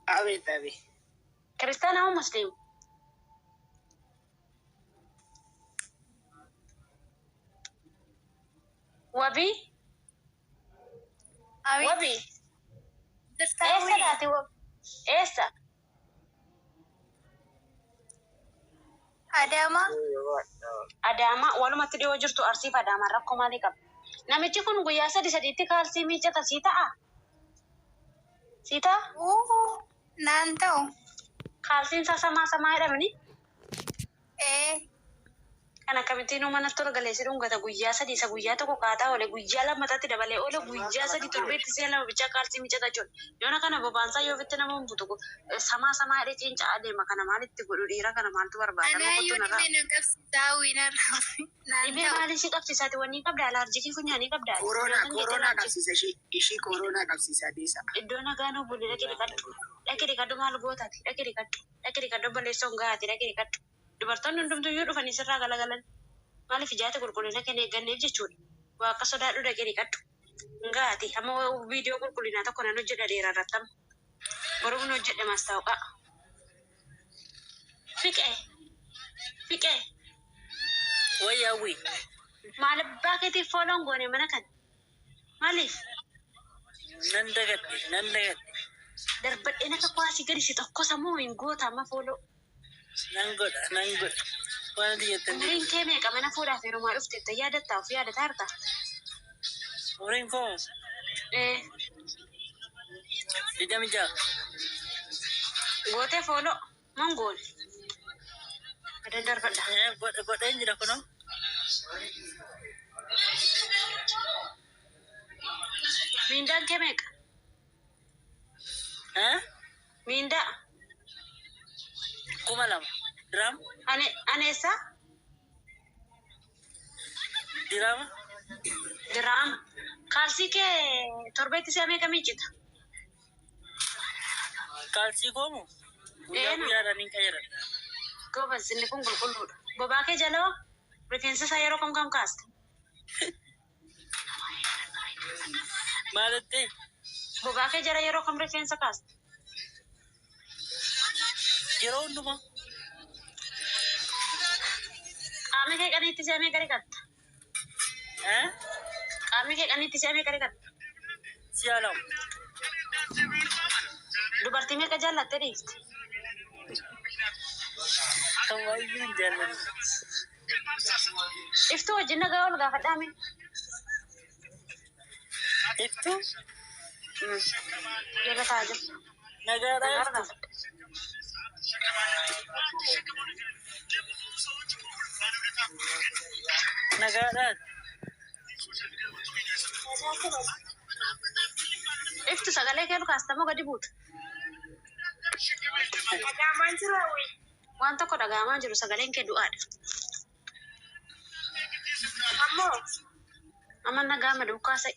Abeet abeet. Kiristaana moo musliima? Wabii? Wabii? Eessa laati wabii? Eessa? Adaamaa walumatti dhiyoo jirtu Arsiif Adaamaa rakkoo maalii qaba? Namichi kun guyyaa sadiitti kaalsii miiccata sii ta'a? Sii ta'a? Naan ta'u. Kaalsiin isaa samaa jedhamani? Kan akkamittiin manatti tola galeessi dhungata guyyaa sadii isa guyyaa tokko kaataa oole guyyaa lammatatti dabalee oole guyyaa sadii torbeetti si'a lama bichaa kaalsii miiccata jechuudha. Yoona kana bobaansaa yoo ofitti nama humbutu samaa jedhee ciincaa adeema kana maalitti godhu dhiira kana maaltu barbaada? Dhibee maalii ishii qabsiisaati wanni qabda alaarjikii funyaanii qabda. Koronaa qabsiisa ishii koronaa qabsiisa adeessa. Iddoo nagaan obbolee dhaqi dhiqadhu maal gootaati dhaqi dhiqadhu balleessoon gahaati dhaqi dhiqadhu. Dubartoonni hundumtuyyuu dhufanii sirraa galagalan maaliif ijaata qulqullina kenna eegganneef jechuudha. Waa akka sodaadhu dhaqee dhiqadhu. Gaati amma viidiyoo qulqullinaa tokko nan hojjedha dheeraa irratti amma. Boruun hojjedhe maastaawoqaa. Fiqee. Wayyaawwi. Maal abbaa keetiif fooloon goone mana kana? Maaliif? Nan dagadhe. Darbadheen akka kwaasii gadi si tokko sammuu hin goota amma fooloo. Nan godha. Waan jettan. Umriin kee meeqa mana fuudhaaf heerumaa dhufteetta yaadataa of yaadataa harta? Umriin koo 26. Gootee fooloo man goone? Adan darbadha. Godheen jira kunoo. Miindaan kee meeqa? Miindaa? 2,000 dirham. Aneessa? Dirham. Kaalsii kee torbeetti si'a meeqa miiccita? Kaalsii koomu? Guyyaadhaan hin qayyadadha. Goobas inni kun qulqulluudha. Bobaa kee jaloo rifeensa isaa yeroo kam kaasta? Maalitti? Bobaa kee jala yeroo kam rifeensa kaasta? Yeroo hundumaa. Qaamni kee qaniitti si'a meeqa dhiqatta? Qaamni kee qaniitti si'a meeqa dhiqatta? Si'a 2. Dubartii meeqa jaallattee dhiifte? Kan baay'een jaalladha. Iftuu wajjin nagaa ol gaafadhaame. Iftuu? Jala taa'aa jirtu. Nagaadhaa Nagaa iftuu. gaafadha. Nagaadhaan. Iftu sagalee kee lukaastamoo gadi buuta? Dhagaamaan jiru hawwi. Waan tokko dhagaamaa jiru sagaleen kee du'aadha. Amma nagaama duukaa sa'i.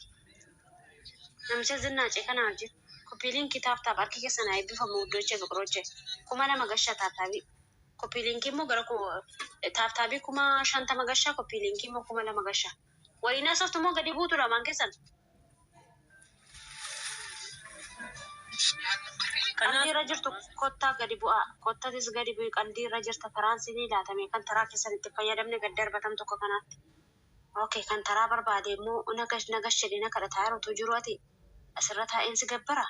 Namicha zinnaacee kana wajjin koppiiliin kitaabtaaf harki keessan haa eebbifamu iddoochee biqiloochee 2,000 gashaa taataabii. Koppiiliinkii immoo gara taaftaabii 50 gashaa koppiiliinkii immoo 2,000 gashaa. Waliin haasoftu immoo gadi buutu lamaan keessan. Qandii irra jirtu kottaa gadi bu'aa. Kottatis gadi bu'i qandii irra jirta taraan sinii laatamee kan taraa keessan itti fayyadamne gad darbatan tokko kanaatti. Okay, kan taraa barbaade immoo nagash jedhina kadhataa yerootu jiru ati asirra taa'eensi gabbara.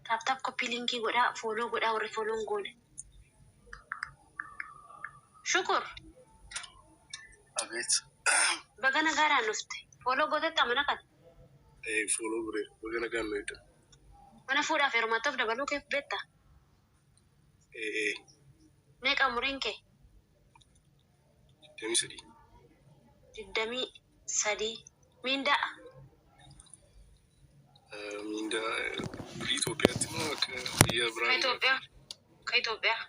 Taaptaap koppiiliinkii godhaa fooloo godhaa warri fooloon goone. Shukur. Abeet. Baga nagaadhaan dhufte. Fooloo gootetti amana kana. Fooloo godhee baga nagaan nuyi. Mana fuudhaaf heerumattoof dabaluu keef beektaa? Meeqa umuriin kee? 23. 23. Miindaa? Miindaa Itoophiyaatti moo akka biyya biraa? Ka Itoophiyaa.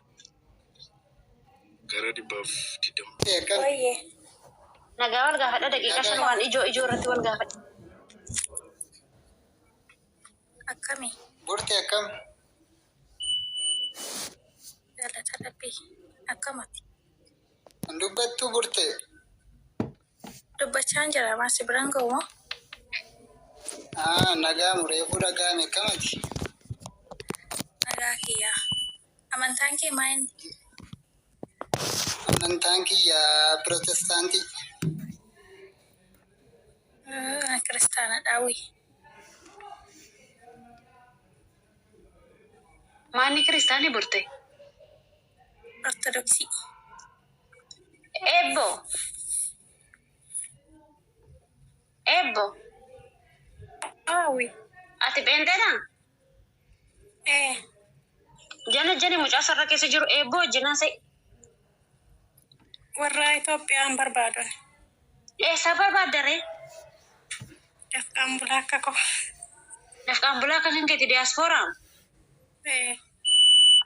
Gara 120. Oyyee. Nagaa wal gaafadha daqiiqa 5 waan ijoo irratti wal gaafadha. Akkami? Burti akkam? Jaalata dhabbii. Akkamati? Dubbattu burte. Dubbachaan jira maasi biraan ga'u moo? Nagaa reefuu dhaga'ame akkamati? Nagaa kiyya. Amantaan kee maal? Amantaan kiyya Pirotestaantii. Kiristaana dhaawi. Maanni kiristaanii burte? Ortodoksii. Ebbo. Dhaawi. Ati beenteedha? Jana mucaa sarara keessa jiru eebbo wajjin haasa'e. Warra Itoophiyaan barbaadan. Eessaa barbaaddaree? Dafqaan bulaa akka koo. Dafqaan bulaa akka kan keeti diyaaspooraa?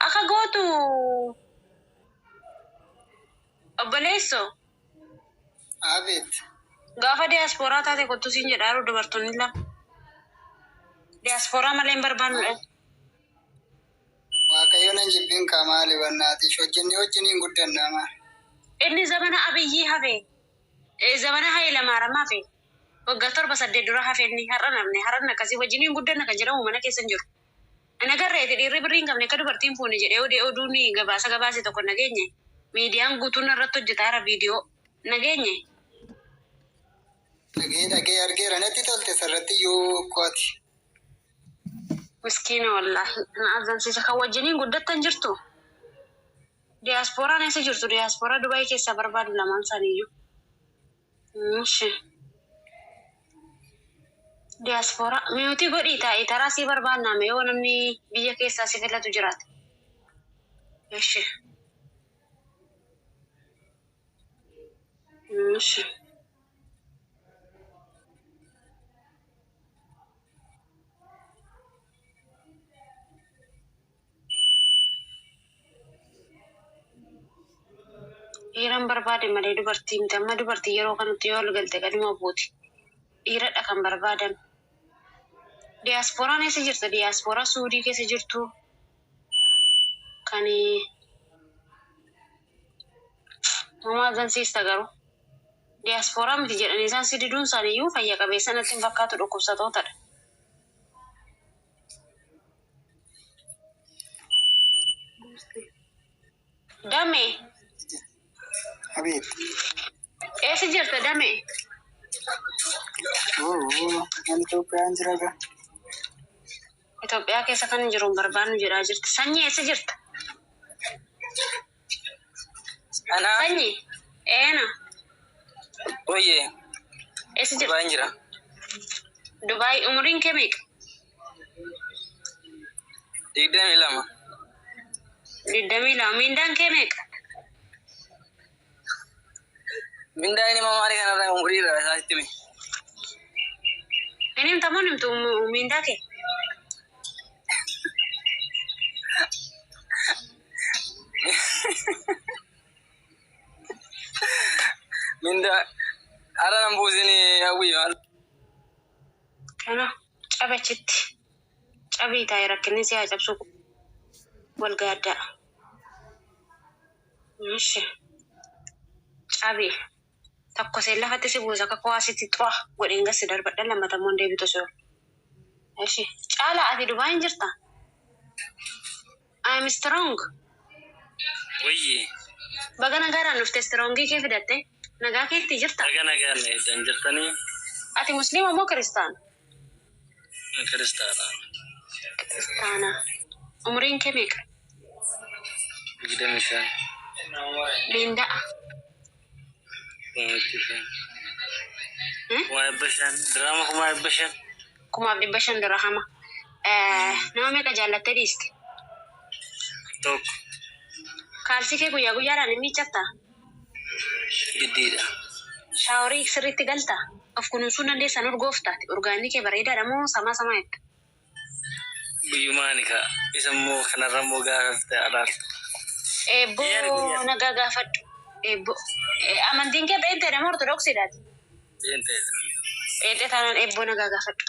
Akka gootu obboleesso. Abeet. Gaafa diyaaspooraa taate kottu siin jedhaaru dubartoonni lama. Diyaaspooraa malee hin barbaannudha. Waaqayyoon hin jibbiin kaa maali wannaati? Hojjennee wajjiniin guddannaa maali? Inni zamana Abiyyii hafe. Zamana Hayilamaariyaam hafe. Waggaa 7 dura hafe inni har'a namne har'an akkasii wajjiniin guddanna kan jedhamu mana keessa hin jiru. Ana garreeti dhiirri birrii hin qabne akka dubartiin fuune jedhee oduun gabaase tokko nageenye. Miidiyaan guutuun irratti hojjetaa viidiyoo nageenye. Dhagee argeera natti tolte sarratti iyyuu kooti. Miskiina wallaahi na azamsiisa kan wajjiniin guddattan jirtu. Diyaaspooraan eessa jirtu? Diyaaspooraa Dubaayii keessaa barbaadu lamaan isaaniiyyuu. Diyaaspooraa mi'ootii godhii taa'ee taraa sii barbaanname yoo namni biyya keessaa si filatu jiraate. Dhiiran barbaade malee dubartii miti. Amma dubartii yeroo kanatti yoo ol galte gaduma buuti. Dhiiradha kan barbaadan. Diyaaspooraan eessa jirta? Diyaaspooraa Suudii keessa jirtu. Kan nama agarsiista garuu. Diyaaspooraa miti jedhanii isaan si diduun isaaniiyyuu fayya qabeessa natti hin fakkaatu dhukkubsatootadha. Damee. Abeet. Eessa jirta damee? Kan Itoophiyaan jira gaa. Itoophiyaa keessa kan jiru barbaannu jedhaa jirti. Sanyii eessa jirta? Ana. Sanyii? Eena. Oye. Eessa jirta? Dubaay jira. Dubaay umuriin kee meeqa? 22. 22. Mindaan kee meeqa? Mindaan ini mamaari kanarraa umurii irraa isaatti hime. Inni himtamoo himtu mindaa kee? Minda ara nan buusini hawwii maal? Kana cabachitti. Cabii taa'ee rakkinni si haa cabsu wal gaaddaa. Cabii. Takko seen lafatti si buusa akka kowaasitti xu'a godheen gassi darbadhan lammatamoon deebitu si oolu. Caalaa ati Dubaayin jirta? I am strong. Oye. Baga nagaadhaan dhufte strongii kee fidatte nagaa keetti jirta? Nagaa nagaan eedan jirtanii? Ati musliima moo kiristaana? Kiristaana. Kiristaana. Umuriin kee meeqa? 25. Linda'a. Kuma 500. Dirhama kuma 500. 500 dirhama. Nama meeqa jaallattee dhiiste? Tokko. Kaalsii kee guyyaa guyyaadhaan hin miiccatta? Giddiidha. Shaaworii sirriitti galta? Of kunuunsuu dandeessan urgooftaati. Urgaanni kee bareedaadha moo samaa jetta? Guyyumaani ka isa immoo kanarra immoo gaafate alaal. Eebboo nagaa gaafadhu. Eebboo. Amantiin kee beenteedha moo ortodoksiidhaati? Beenteedha. Beentee taanaan eebboo nagaa gaafadhu.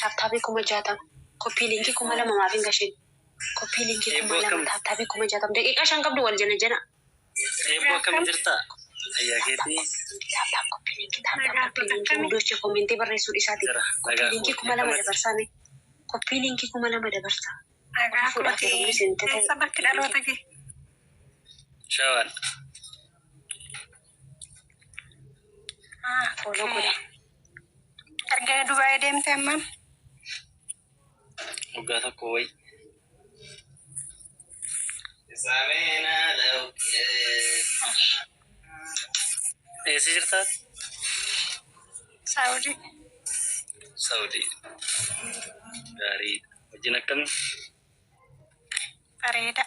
Taaptaabii 60,000. Koppii liinkii 2,000 hin gashin. Koppii liinkii 2,000 taaptaabii 60,000. Daqiiqaa 5 qabdu wal jana. Eebboo akkam jirta? Ayah kiti. Doce komente barreessuu isaati. Koppiliinkii 2,000 dabarsame. Koppiliinkii 2,000 dabarsa. Eessa bakki dhaloota kee? Shawal. Follow godha. Erga Dubaay deemte amman? Waggaa tokko wayi. Eessa jirtaa? Saudi. Saudi. Gaarii. Wajjin akkamii? Bareeda.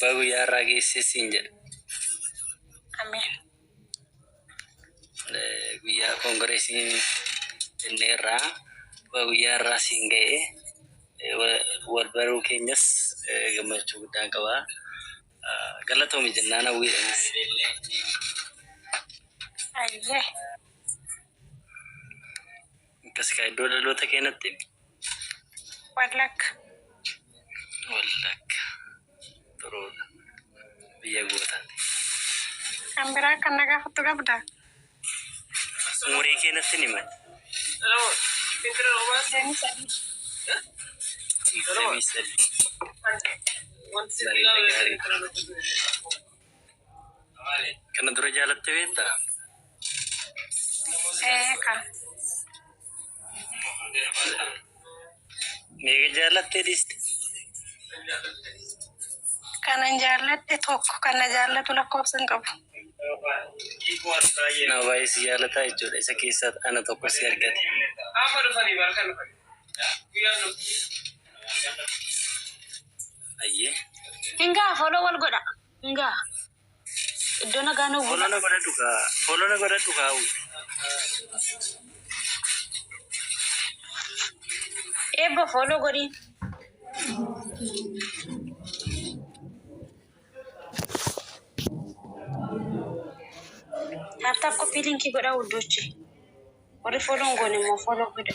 Baga guyyaa irraa geessee siin jedha. Ameen. Guyyaa koongireesiin inni irraa baga guyyaa irraa siin ga'ee wal baruu keenyas gammachuu guddaan qabaa. Galatoomi jennaan hawwiidhanis. Ayyee. Akkas kaa iddoo dhaloota keenyatti Wallagga. Wallagga. Turuudha. Biyya gootaati. Kan biraa kan na gaafattu qabdaa? Umurii keenyatti ni mali. 23. Kana dura jaalatte beektaa? Kan. Meeqa jaalattee dhiiste? Kanan jaalladhe tokko kan na jaallatu lakkoofsa hin qabu. Na baay'ee si jaalataa jechuudha. Isa keessaa ana tokko si argate. Ayyee. Hingaa follow wal godha. Hingaa. Iddoo nagaa nu Follow na godhadhu kaa. Follow na godhadhu kaa. Eebbo follow godhi. Tap koppiliinkii godha uddochi. Warri follow hin goone immoo follow godha.